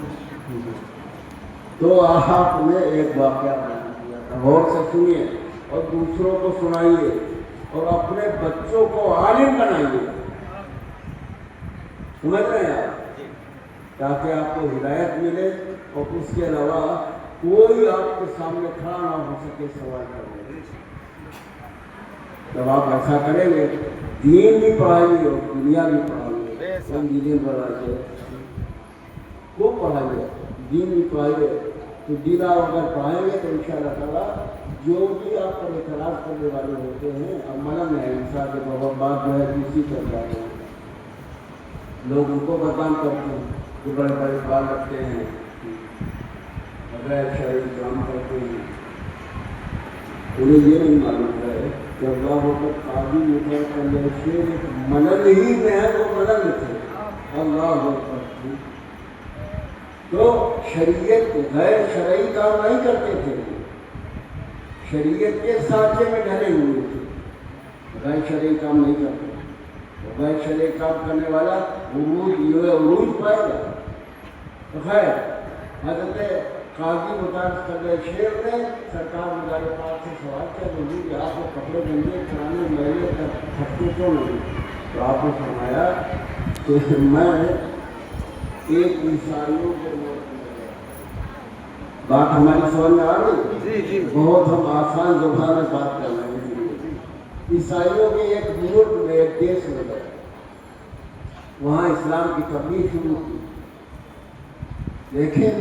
تو آپ نے ایک واقعہ بیان کیا تھا، غور سے سنیے اور دوسروں کو سنائیے اور اپنے بچوں کو عالم بنائیے، سمجھ رہے ہیں آپ؟ تاکہ آپ کو ہدایت ملے اور اس کے علاوہ کوئی آپ کے سامنے کھڑا نہ ہو سکے سوال کرنے۔ جب آپ ایسا کریں گے دین بھی پڑھائیں گے اور دنیا بھی پڑھائیں گے، دین بڑھا کے وہ پڑھائیں گے، دین بھی پڑھائیں گے، تو دین اگر پڑھائیں گے تو انشاءاللہ تعالیٰ جو بھی آپ پر اعتراض کرنے والے ہوتے ہیں اب ملم ہے انسان کے بات جو ہے دوسری کر جاتے ہیں، لوگ ان کو بدنام کرتے ہیں جو بڑے بڑے بال رکھتے ہیں، غیر شرعی کام کرتے ہیں، انہیں یہ نہیں معلوم ہے کہ اللہ قاضی ملل ہی میں ہے، وہ ملل تھے اللہ تو شریعت غیر شرعی کام نہیں کرتے تھے، شریعت کے سانچے میں ڈھلے ہوئے تھے، غیر شرعی کام نہیں کرتے، غیر شرعی کام کرنے والا عروج پائے گا۔ تو خیر حضرت قاضی مطالعہ کرنے شیر نے سرکار مدار پاک سے سوال کیا کہ آپ کو کپڑے گندے کرانے میلے تک ہفتے کیوں نہیں؟ تو آپ نے فرمایا کہ میں ایک عیسائیوں کے بات ہماری سمجھ میں آ رہی؟ بہت ہم آسان زبان میں بات کر رہے ہیں۔ عیسائیوں کے ایک ملک میں ایک دیش میں گئے، وہاں اسلام کی تبلیغ شروع کی، لیکن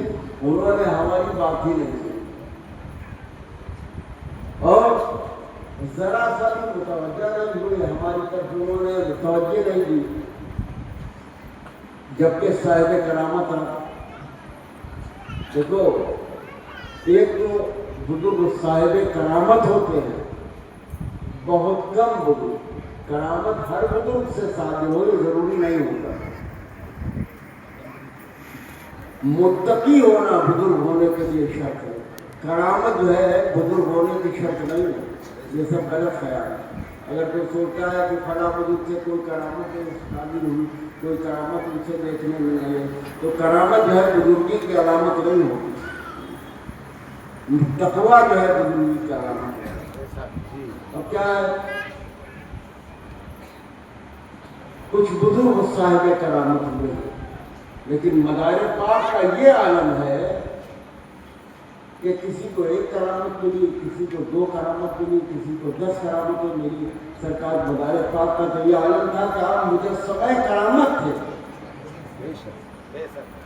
انہوں نے ہماری بات ہی نہیں سنی اور ذرا سا بھی متوجہ نہیں ہوئے، ہماری طرف انہوں نے توجہ نہیں دی، جبکہ صاحب کرامت دیکھو ایک تو بزرگ صاحب کرامت ہوتے ہیں، بہت کم بزرگ، کرامت ہر بزرگ سے صادر ہو یہ ضروری نہیں ہوتا، متقی ہونا بزرگ ہونے کے لیے شرط ہے، کرامت جو ہے بزرگ ہونے کی شرط نہیں ہے، یہ سب غلط خیال ہے۔ اگر کوئی سوچتا ہے کہ فلاں بزرگ سے کوئی کرامت شامل ہوئی، کوئی کرامت ان سے دیکھنے میں نہیں ہے، تو کرامت جو ہے بزرگی کی علامت نہیں ہوتی، تقویٰ جو ہے بزرگی کی علامت ہے۔ اب کیا ہے کچھ بزرگ صاحب کرامت ہوئے ہیں، لیکن مدار پاک کا یہ عالم ہے کہ کسی کو ایک کرامت ملی، کسی کو 2 کرامت ملی، کسی کو 10 کرامتیں ملی۔ سرکار مدار پاک کا تو یہ عالم تھا کہ آپ مجسمہ کرامت تھے،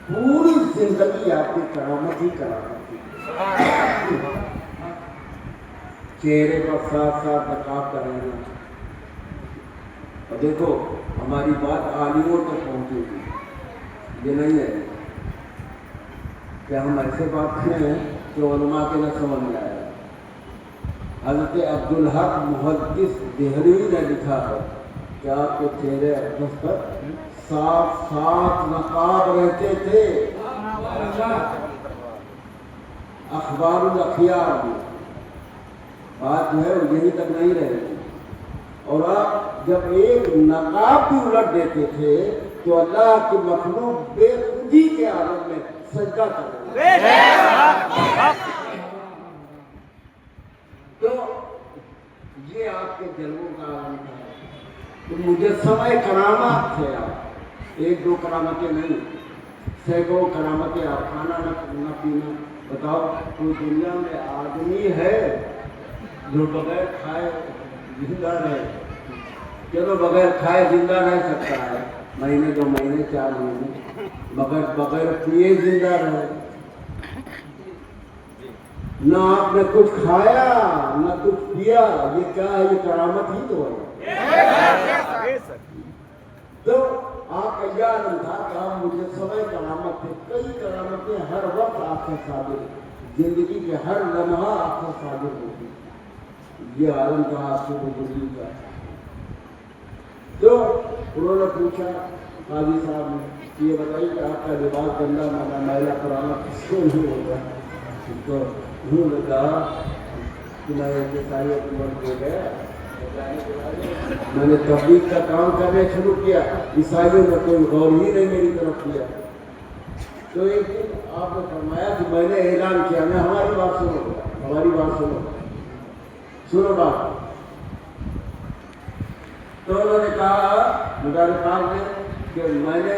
پوری زندگی آپ کی کرامت ہی کرامت تھی، چہرے پر ساتھ ساتھ نقاب کر رہے ہیں۔ اور دیکھو ہماری بات عالموں تک پہنچے گی، یہ نہیں ہے کہ ہم ایسے بات کریں کہ علماء کے نہ سمجھ میں آیا۔ حضرت عبدالحق محدث دہلوی نے لکھا ہے کہ آپ کے چہرے اقدس پر 7 نقاب رہتے تھے، اخبار الاخیار میں بات جو ہے وہ یہیں تک نہیں رہی، اور آپ جب ایک نقاب بھی الٹ دیتے تھے تو اللہ کی مخلوق بے خودی کے عالم میں سجدہ کر رہے تھے۔ تو یہ آپ کے جلووں کا عالم تھا، تو مجسمہ کرامات تھے آپ، 1-2 کرامتیں نہیں، سینکڑوں کرامتیں، آپ کھانا نہ پینا۔ بتاؤ کوئی دنیا میں آدمی ہے جو بغیر کھائے زندہ رہے؟ چلو بغیر کھائے زندہ رہ سکتا ہے، مہینے 2 مہینے 4 مہینے، بغیر پیے زندہ رہے؟ نہ آپ نے کچھ کھایا نہ کچھ پیا، یہ کیا ہے؟ یہ کرامت ہی تو ہے۔ تو آپ کا یہ عالم تھا کہ آپ مجسمہ کرامت تھے، کئی کرامتیں ہر وقت آپ سے صادر، زندگی کے ہر لمحہ آپ سے صادر ہوتی، یہ عالم تھا آپ سے بزرگی کا۔ تو انہوں نے پوچھا قاضی صاحب نے، یہ بتائیے کہ آپ کا لباس گندا میلا پرانا کس کو نہیں ہوگا؟ تو انہوں نے کہا کہ میں عیسائیت ہو گیا، میں نے تبلیغ کا کام کرنے شروع کیا، عیسائیوں نے کوئی غور ہی نہیں میری طرف کیا۔ تو ایک دن آپ نے فرمایا کہ میں نے اعلان کیا، میں ہماری بات سنو، ہماری بات سنو بات۔ تو انہوں نے کہا مدار پاک نے کہ میں نے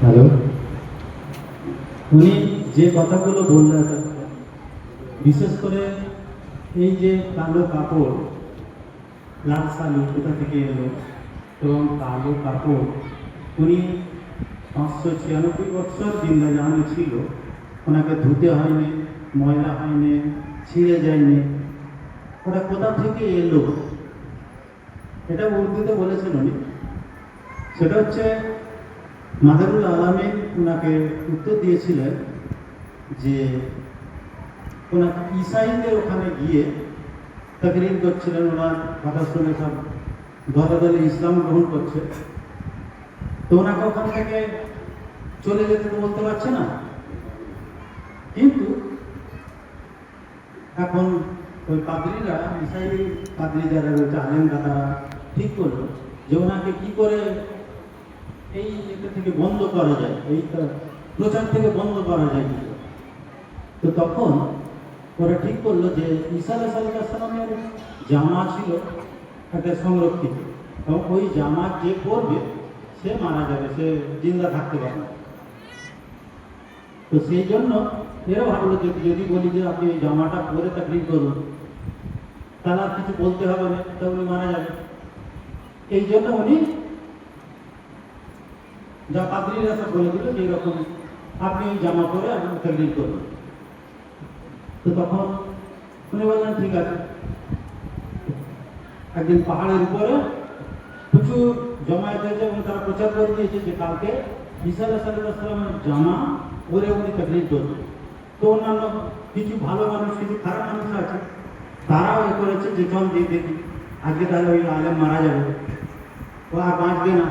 হ্যালো উনি যে কথাগুলো বললেন বিশেষ করে এই যে কালো কাপড় লাল শালু কোথা থেকে এলো এবং কালো কাপড় উনি 596 বছর জিন্দাজাহানে ছিল, ওনাকে ধুতে হয়নি, ময়লা হয়নি, ছিঁড়ে যায়নি, ওটা কোথা থেকে এলো এটা উর্দুতে বলেছেন উনি। সেটা হচ্ছে মাদারুল আলামিন ওনাকে উত্তর দিয়েছিলেন যে ওনাকে ঈসাইদের ওখানে গিয়ে তাকরীর করছিলেন, ওনার কথা শুনে সব দলে দলে ইসলাম গ্রহণ করছে, তো ওনাকে ওখান থেকে চলে যেতে তো বলতে পারছে না। কিন্তু এখন ওই পাদ্রীরা ঈসাই পাদ্রী যারা রয়েছে আলেমরা তারা ঠিক করলো যে ওনাকে কি করে এই এটা থেকে বন্ধ করা যায়, এইটা প্রচার থেকে বন্ধ করা যায় কিছু। তো তখন ওরা ঠিক করলো যে ঈসা আলাইহিস সালামের জামা ছিল একটা সংরক্ষিত, এবং ওই জামা যে পরবে সে মারা যাবে, সে জিন্দা থাকতে পারবে না। তো সেই জন্য এরা ভাবলো যে যদি বলি যে আপনি এই জামাটা পরে তাকরীর করুন, তাহলে আর কিছু বলতে হবে না, তা উনি মারা যাবে। এই জন্য উনি যা পাদ্রীরা সব বলে দিল যে এরকম আপনি এই জামা পরে আপনি তাকরীর করুন। তো তখন উনি বললেন ঠিক আছে। একদিন পাহাড়ের উপরে প্রচুর জমায়েত হয়েছে এবং তারা প্রচার করে দিয়েছে যে কালকে ঈসা আলাইহিস সালামের জামা পরে উনি তাকরীর করবেন। তো অন্যান্য কিছু ভালো মানুষ, কিছু খারাপ মানুষ আছে, তারাও এ করেছে যে চল দিয়ে দেখি, আজকে তাহলে ওই আলেম মারা যাবে, ও আর বাঁচবে না।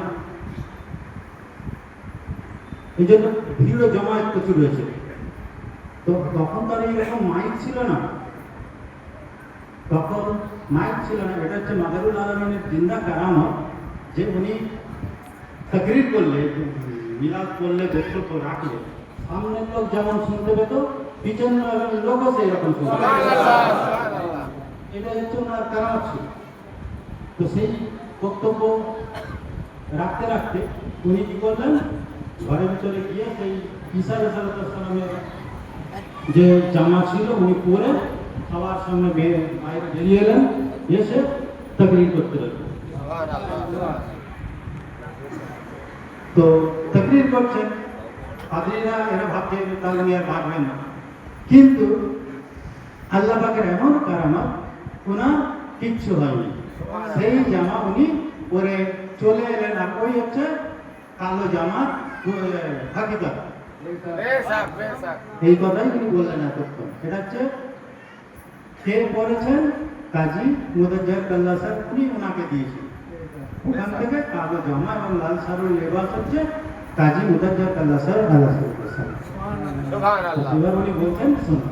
এই জন্য ভিড় জমায়েত প্রচুর হয়েছে। তো তখন তার এইরকম মাইক ছিল না, তখন মাইক ছিল না। এটা হচ্ছে মাদারুল আলমিনের জিন্দা কারামত যে উনি তাকরীর করলে, মিলাদ করলে, বক্তব্য রাখলে সামনের লোক যেমন শুনতে পেত, পিছনের লোকও সেই রকম শুনতে পেত। এটা হচ্ছে ওনার কারামত ছিল। তো সেই বক্তব্য রাখতে রাখতে উনি কি করলেন, ঘরের ভিতরে গিয়ে সেই ঈসা আলাইহিস সালামের যে জামা ছিল উনি পরে সবার সামনে বাইরে বেরিয়ে এলেন, এসে তাকরীর করতে লাগলেন। তো তাকরীর করছেন, পাদ্রীরা এরা ভাবছে তাহলে উনি আর বাঁচবেন না, কিন্তু আল্লাহ পাকের এমন কারামত, ওনার কিচ্ছু হয়নি। সেই জামা উনি পরে চলে এলেন। আর ওই হচ্ছে কালো জামার হাকিকত। এই কথাই তিনি বললেন এতক্ষণ। এটা হচ্ছে কে পড়েছেন, কাজী মুদাজ্জার কাল্লা স্যার, উনি ওনাকে দিয়েছেন। ওখান থেকে কালো জামা এবং লাল সারুর লেবাস হচ্ছে কাজী মুদাজ্জার কাল্লা স্যার এবার উনি বলছেন শুনুন।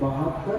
72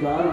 4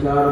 4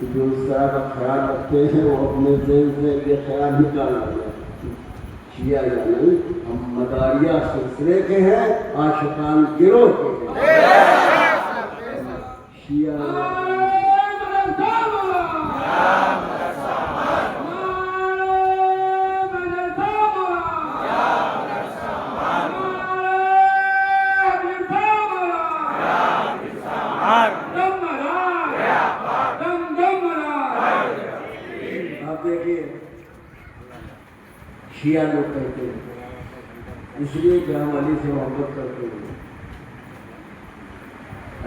جو اس طرح کا خیال رکھتے ہیں وہ اپنے ذہن سے یہ خیال نکال دیا شیعہ یا نہیں، ہم مداریہ سلسلے کے ہیں، عاشقان گروہ کے ہیں، شیعہ شیعہ لوگ کہتے ہیں اس لیے کہ ہم علی سے محبت کرتے ہیں،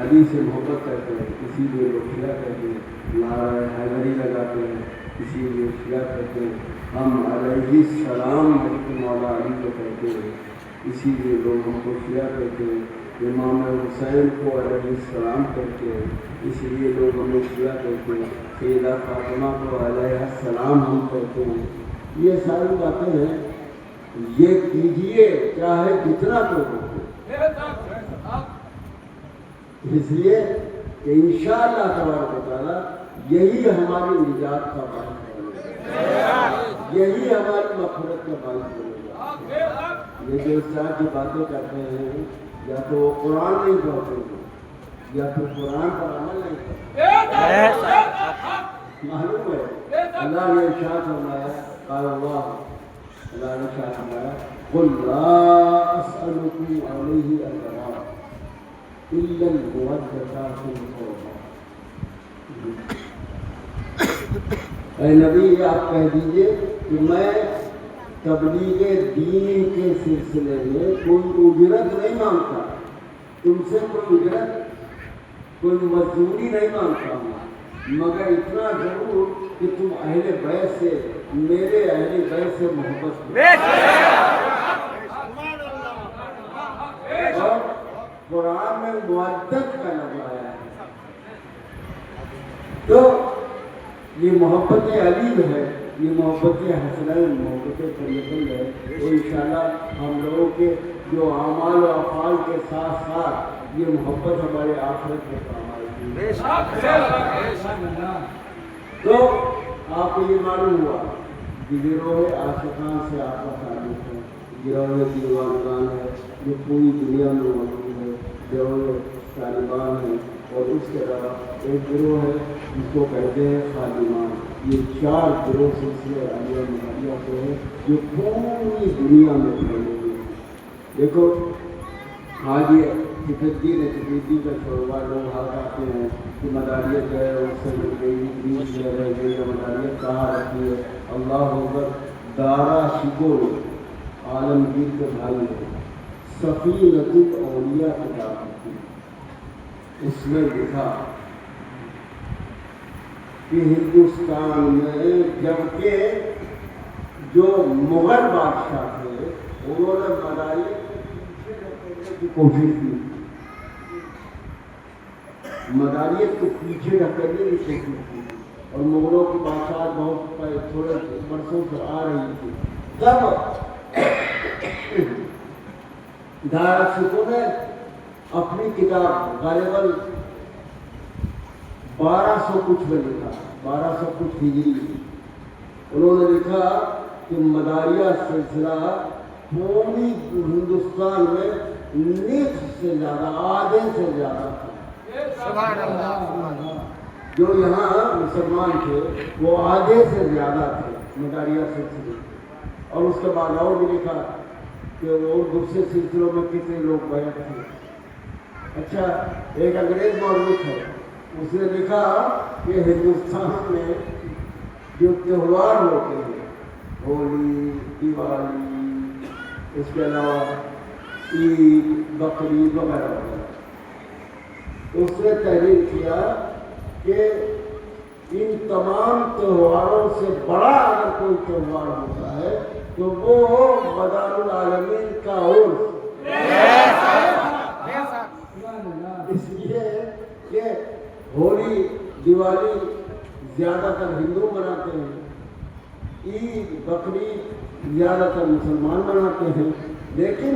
علی سے محبت کرتے ہیں، اسی لیے لوگ شیعہ کہتے ہیں، نعرہ حیدری لگاتے ہیں، اسی لیے شیعہ کہتے ہیں، ہم علیہ السلام مولا علی کو کہتے ہیں، اسی لیے لوگ ہم کو شیعہ کہتے ہیں، امام حسین کو علیہ السلام کہتے ہیں، اس لیے لوگ ہمیں شیعہ کہتے ہیں، سیدہ فاطمہ کو علیہ السلام ہم کہتے ہیں۔ یہ ساری باتیں ہیں، یہ کیجئے چاہے جتنا تو ہو، اس لیے کہ انشاءاللہ تبارک و تعالی یہی ہماری نجات کا باعث بنے گا، یہی ہماری مغفرت کا باعث بنے گا۔ یہ جو اس طرح کی باتیں کرتے ہیں، یا تو وہ قرآن نہیں پڑھتے ہیں یا تو قرآن پر عمل نہیں کرتے۔ معلوم ہے اللہ نے ارشاد فرمایا، قال اللہ نے ارشاد فرمایا، قل لا اسألکم علیہ اجرا الا المودۃ فی القربى۔ اے نبی آپ کہہ دیجئے کہ میں تبلیغ دین کے سلسلے میں کوئی اجرت نہیں مانگتا، تم سے کوئی اجرت کوئی مزدوری نہیں مانگتا ہوں، مگر اتنا ضرور کہ تم اہل بیت سے، میرے اہل بیت سے محبت کرو۔ اور قرآن میں مودت کا لفظ آیا ہے، تو یہ محبت علی ہے، یہ محبت حسنین، محبت طیبہ ہے۔ تو انشاءاللہ ہم لوگوں کے جو اعمال و افعال کے ساتھ ساتھ یہ محبت ہمارے آخرت کے کام آئے گی۔ تو آپ کو یہ معلوم ہوا کہ گروہ عاشقان سے آپ کا تعلق ہے، گروہ دیوانگان ہے جو پوری دنیا میں موجود ہے، گروہ طالبان ہے، اور اس کے علاوہ ایک گروہ ہے جس کو کہتے ہیں خادمان۔ یہ چار گروہ سلسلے علیہ مداریہ کے ہیں جو پوری دنیا میں پھیلے ہوئے ہیں۔ دیکھو آج یہ فکردین تقریبی کا شعبہ لوگ حال آتے ہیں کہ مداریت ہے، اس سے مل گئی گریز ہے، رہ گئی ہے، مداریت کہاں رکھی ہے؟ اللہ اکبر، دارا شکور عالمگیر کے بھائی ہے، سفینۃ الاولیاء کتاب ہے، اس میں لکھا کہ ہندوستان میں جبکہ جو مغل بادشاہ تھے انہوں نے مداریت کی کوشش کی، مداریت کو پیچھے ڈھکیلنے کی کوشش کی، اور مغلوں کی بادشاہ بہت تھوڑے برسوں سے آ رہی تھی، تب دارا شکور نے اپنی کتاب غالباً 1200 کچھ میں لکھا، 1200 کچھ ہجری، انہوں نے لکھا کہ مداریہ سلسلہ پوری ہندوستان میں نصف سے زیادہ، آدھے سے زیادہ تھا، جو یہاں مسلمان تھے وہ آدھے سے زیادہ تھے مداریہ سلسلے۔ اور اس کے بعد اور بھی لکھا کہ وہ دوسرے سلسلوں میں کتنے لوگ بیعت تھے۔ اچھا، ایک انگریز مولوی تھا، اس نے لکھا کہ ہندوستان میں جو تہوار ہوتے ہیں، ہولی، دیوالی، اس کے علاوہ عید، بقرعید وغیرہ وغیرہ، اس نے تحریر کیا کہ ان تمام تہواروں سے بڑا اگر کوئی تہوار ہوتا ہے تو وہ مدار العالمین کا عرس، اس لیے کہ ہولی دیوالی زیادہ تر ہندو مناتے ہیں، عید بقرعید زیادہ تر مسلمان مناتے ہیں، لیکن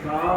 60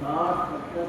60-70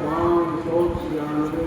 596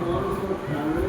596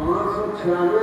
596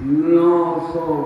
900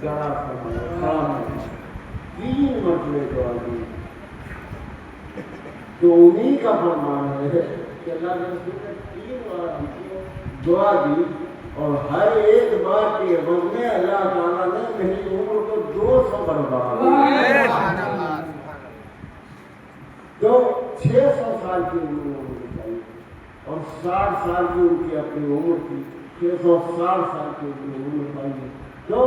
کڑا فرمایا 3 مرتبے دعا دی. تو انہیں کا فرمان ہے کہ اللہ کے رسول نے 3 بار ہم کو دعا دی اور ہر ایک بار کے عوض میں اللہ تعالیٰ نے میری عمر کو 200 بڑھا دیا. تو 600 سال کی عمر ہونی چاہیے اور 60 سال کی ان کی اپنی عمر تھی. 660 سال کی عمر پائی. تو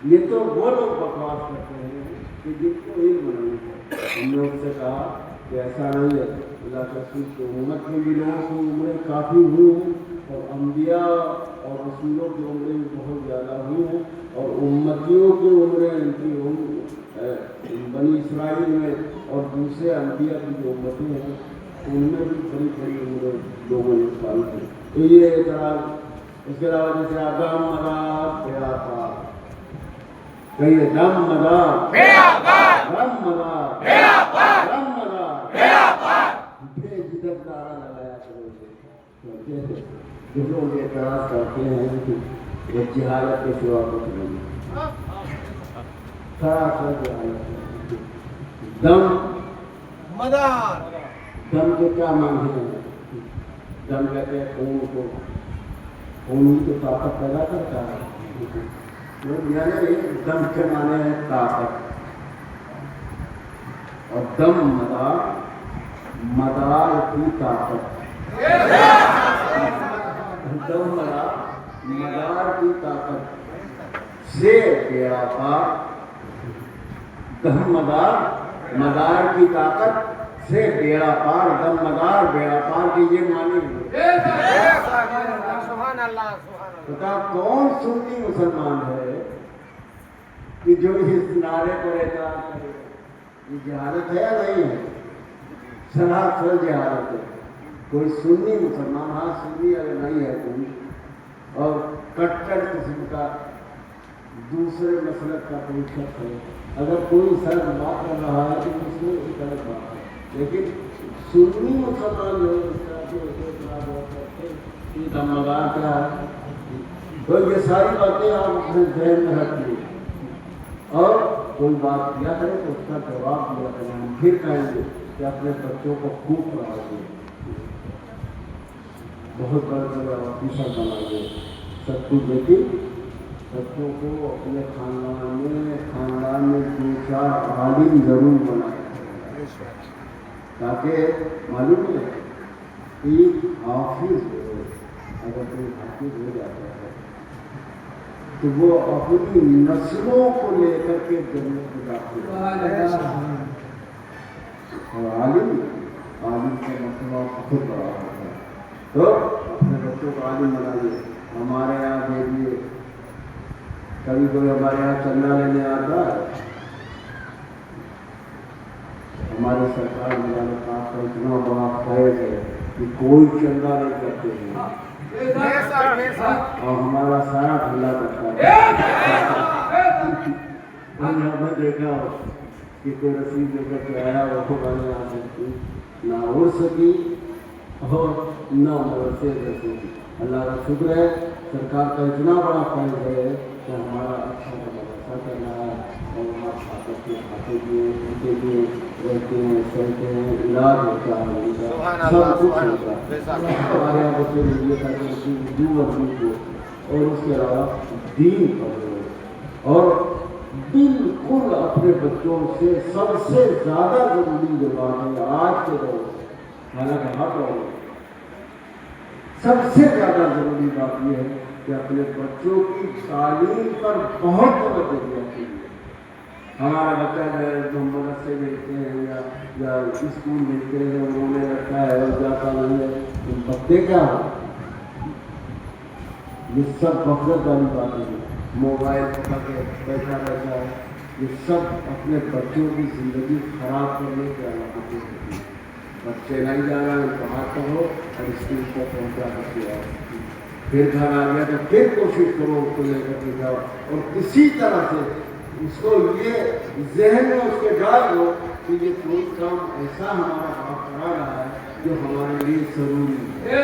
یہ تو وہ لوگ بکواس کرتے ہیں کہ جن کو علم نہیں ہے. ہم نے ان سے کہا کہ ایسا نہیں ہے. اللہ کے رسول کی امت میں بھی لوگوں کی عمریں کافی ہوئی ہیں اور انبیاء اور رسولوں کی عمریں بھی بہت زیادہ ہوئی ہیں اور امتیوں کی عمریں ان کی بنی اسرائیل میں اور دوسرے انبیاء کی جو امتیں ہیں ان میں بھی بڑی بڑی عمریں لوگوں نے پائی ہیں. تو یہ اعتراض. اس کے علاوہ جیسے دم مدار بے آقا کہیے دم مدار دم مدار دم مدار بے جدت نعرہ لگایا کرو. جو لوگ اعتراض کرتے ہیں کہ وہ جہالت کے سوا کچھ نہیں. سراسر جہالت. دم مدار دم کے کیا معنی ہیں؟ دم کہتے ہیں خون کو. خون ہی تو طاقت پیدا کرتا ہے. یعنی دم کے معنی ہے طاقت. اور دم مدار مدار کی طاقت. دم مدار کی طاقت سے بیڑا پار. دم مدار کی طاقت سے بیڑا پار. دم مدار بیڑا پار کی یہ معنی سبحان اللہ. بتا کون سنی مسلمان ہے کہ جو اس نعرے پر اعتراض کرے؟ یہ جہالت ہے یا نہیں ہے؟ سراسر جہالت ہے. کوئی سنی مسلمان, ہاں سنی اگر نہیں ہے کوئی اور کٹر قسم کا دوسرے مسلک کا کوئی شخص ہے, اگر کوئی سرد بات کر رہا ہے تو اس میں ایک الگ بات ہے. لیکن سنی مسلمان جو اس طرح کے اعتراض کرتے ہیں دم مدار کیا ہے, تو یہ ساری باتیں آپ اپنے ذہن میں رکھیے اور کوئی بات کیا کرے تو اس کا جواب دیا کریں. ہم پھر کہیں گے کہ اپنے بچوں کو خوب پڑھائیے, بہت بڑا آفیسر بنائیے. سب کچھ دیکھیے بچوں کو اپنے خاندان میں 2-4 عالم ضرور بنائیں تاکہ معلوم ہے ایک حافظ ہو. اگر کوئی حافظ ہو جاتا ہے تو وہ اپنی نسلوں کو لے کر کے جنت میں داخل ہے. اور عالم کا مسئلہ بہت بڑا ہوتا ہے. تو اپنے بچوں کو عالم بنائیے. ہمارے یہاں دیکھیے کبھی کوئی ہمارے یہاں چندہ لینے آتا ہے, ہماری سرکار میرے پاس کا اتنا بڑا فیض ہے کہ کوئی چندہ نہیں کرتے ہیں اور ہمارا سارا ڈھلا کرتا ہے. ہم نے دیکھا کہ کوئی رسید لے کر کے آیا وہ بنے آ سکتی نہ اڑ سکی اور نہ مدرسے رسی. اللہ کا شکر ہے سرکار کا اتنا بڑا فیض ہے کہ ہمارا اچھا مدرسہ کرنا ہے اور وہاں کھاتے پیے رہتے ہیں سہتے ہیں, علاج ہوتا ہے, سب کچھ ہوتا ہے. ہمارے یہاں بچے یہ کرتے ہیں اردو کو اور اس کے علاوہ دین پڑھے اور بالکل اپنے بچوں سے سب سے زیادہ ضروری جو بات ہے آج کے دور میں, حالانکہ ہر دور میں سب سے زیادہ ضروری بات یہ ہے کہ اپنے بچوں کی تعلیم پر بہت توجہ دیا چاہیے. ہمارا بچہ جو مدرسے بھیجتے ہیں یا اسکول بھیجتے ہیں انہوں نے رکھا ہے اور جاتا نہیں ہے, تم پتے کیا ہو. یہ سب غفلت والی باتیں ہیں. موبائل پکڑ کے بیٹھا رہتا ہے. یہ سب اپنے بچوں کی زندگی خراب کرنے کے علامتیں ہوتی ہیں. بچے نہیں جا رہے ہیں باہر کرو اور اسکول تک پہنچا کر کے آؤ. پھر گھر آ گیا تو پھر کوشش کرو اس کو لے کر کے جاؤ اور کسی طرح سے اس کو یہ ذہن میں اس کے ڈال دو کہ یہ کوئی کام ایسا ہمارا باپ کرا رہا ہے جو ہمارے لیے ضروری ہے.